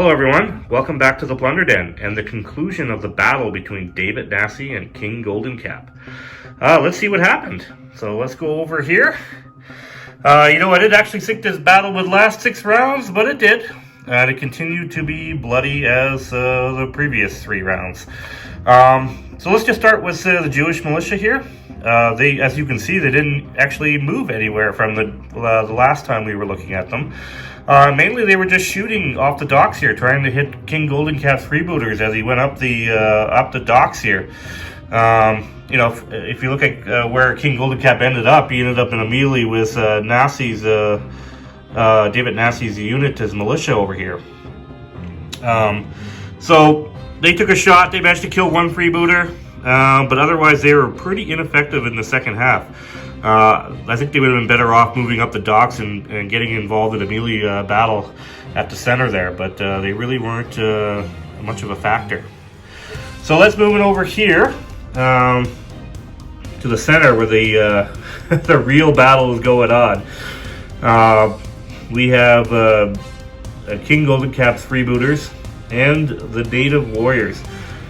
Hello everyone, welcome back to the Plunder Den and the conclusion of the battle between David Nassy and King Goldencap. Let's see what happened. So let's go over here. I didn't actually think this battle would last 6 rounds, but it did. And it continued to be bloody as the previous 3 rounds. So let's just start with the Jewish militia here. As you can see, they didn't actually move anywhere from the last time we were looking at them. Mainly they were just shooting off the docks here, trying to hit King Goldencap's freebooters as he went up the docks here. If you look at where King Goldencap ended up, he ended up in a melee with Nassy's, David Nassy's unit, his militia over here. So they took a shot, they managed to kill one freebooter, but otherwise they were pretty ineffective in the second half. I think they would have been better off moving up the docks and getting involved in a melee battle at the center there, but they really weren't much of a factor. So let's move it over here to the center where the the real battle is going on. We have King Goldencap's freebooters and the native warriors.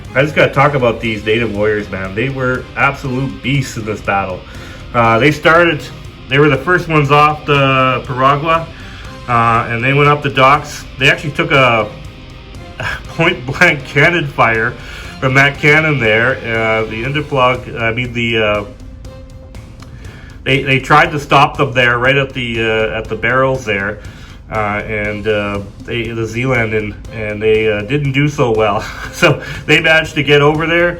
I just gotta talk about these native warriors, man. They were absolute beasts in this battle. They were the first ones off the Piragua, and they went up the docks. They actually took a point-blank cannon fire from that cannon there. They tried to stop them there, right at the barrels there, the Zealand, and they didn't do so well. So they managed to get over there,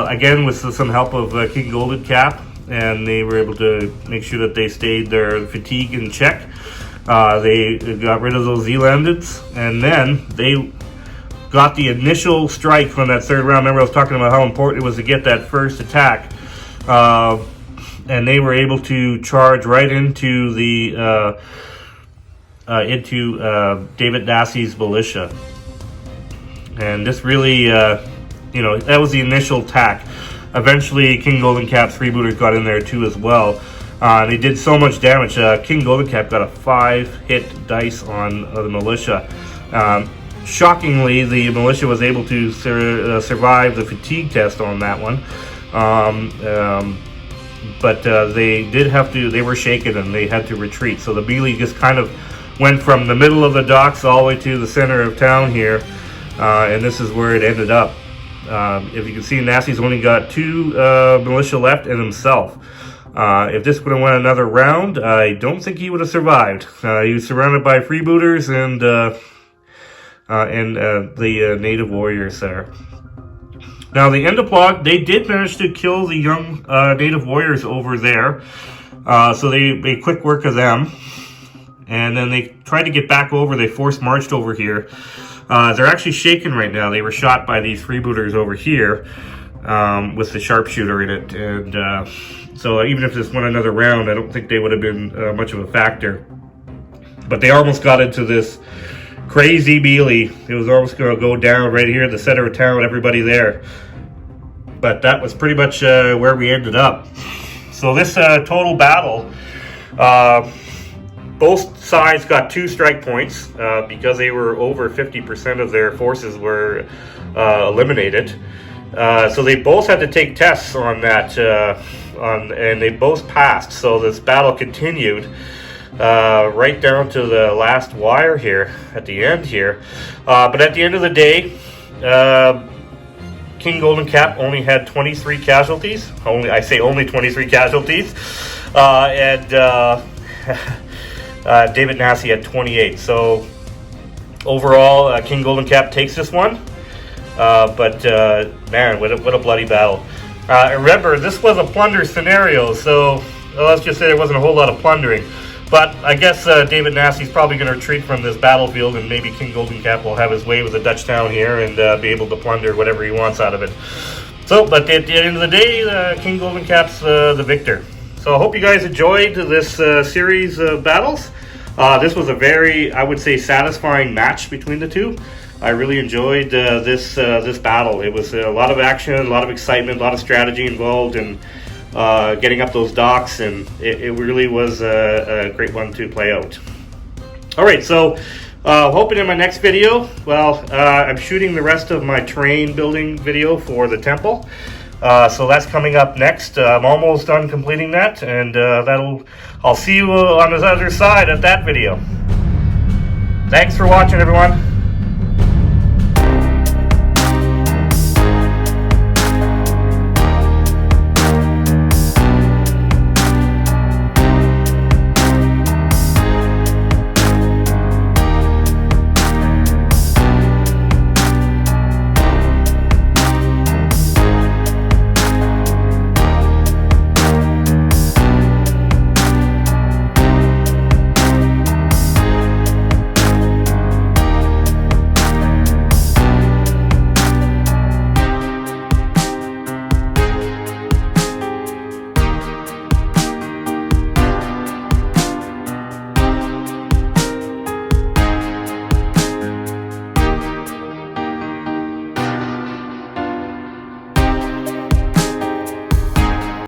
again with some help of King Goldencap. And they were able to make sure that they stayed their fatigue in check. They got rid of those Zealanders, and then they got the initial strike from that third round. Remember, I was talking about how important it was to get that first attack, and they were able to charge right into David Nassy's militia. And this really, that was the initial attack. Eventually, King Goldencap's freebooters got in there too as well. They did so much damage. King Goldencap got a 5-hit dice on the militia. Shockingly, the militia was able to survive the fatigue test on that one. But they were shaken and they had to retreat. So the melee just kind of went from the middle of the docks all the way to the center of town here. And this is where it ended up. If you can see, Nassy's only got 2 militia left and himself. If this would have went another round, I don't think he would have survived. He was surrounded by freebooters and the native warriors there. Now, the Endoplag, they did manage to kill the young native warriors over there. So they made quick work of them. And then they tried to get back over. They force marched over here. They're actually shaken right now. They were shot by these freebooters over here with the sharpshooter in it. And so even if this went another round, I don't think they would have been much of a factor. But they almost got into this crazy melee. It was almost going to go down right here at the center of town, everybody there. But that was pretty much where we ended up. So this total battle, both sides got 2 strike points because they were over 50% of their forces were eliminated. So they both had to take tests on that, and they both passed. So this battle continued right down to the last wire here at the end here. But at the end of the day, King Goldencap only had 23 casualties. Only 23 casualties, and David Nassy had 28. So overall, King Goldencap takes this one. But man, what a bloody battle. Remember, this was a plunder scenario, so let's just say there wasn't a whole lot of plundering. But I guess David Nassy's probably going to retreat from this battlefield, and maybe King Goldencap will have his way with the Dutch town here and be able to plunder whatever he wants out of it. So, but at the end of the day, King Goldencap's the victor. So I hope you guys enjoyed this series of battles. This was a very, I would say, satisfying match between the two. I really enjoyed this battle. It was a lot of action, a lot of excitement, a lot of strategy involved in getting up those docks, and it really was a great one to play out. All right, so Hoping in my next video, well, I'm shooting the rest of my terrain building video for the temple. So that's coming up next. I'm almost done completing that, and I'll see you on the other side of that video. Thanks for watching, everyone.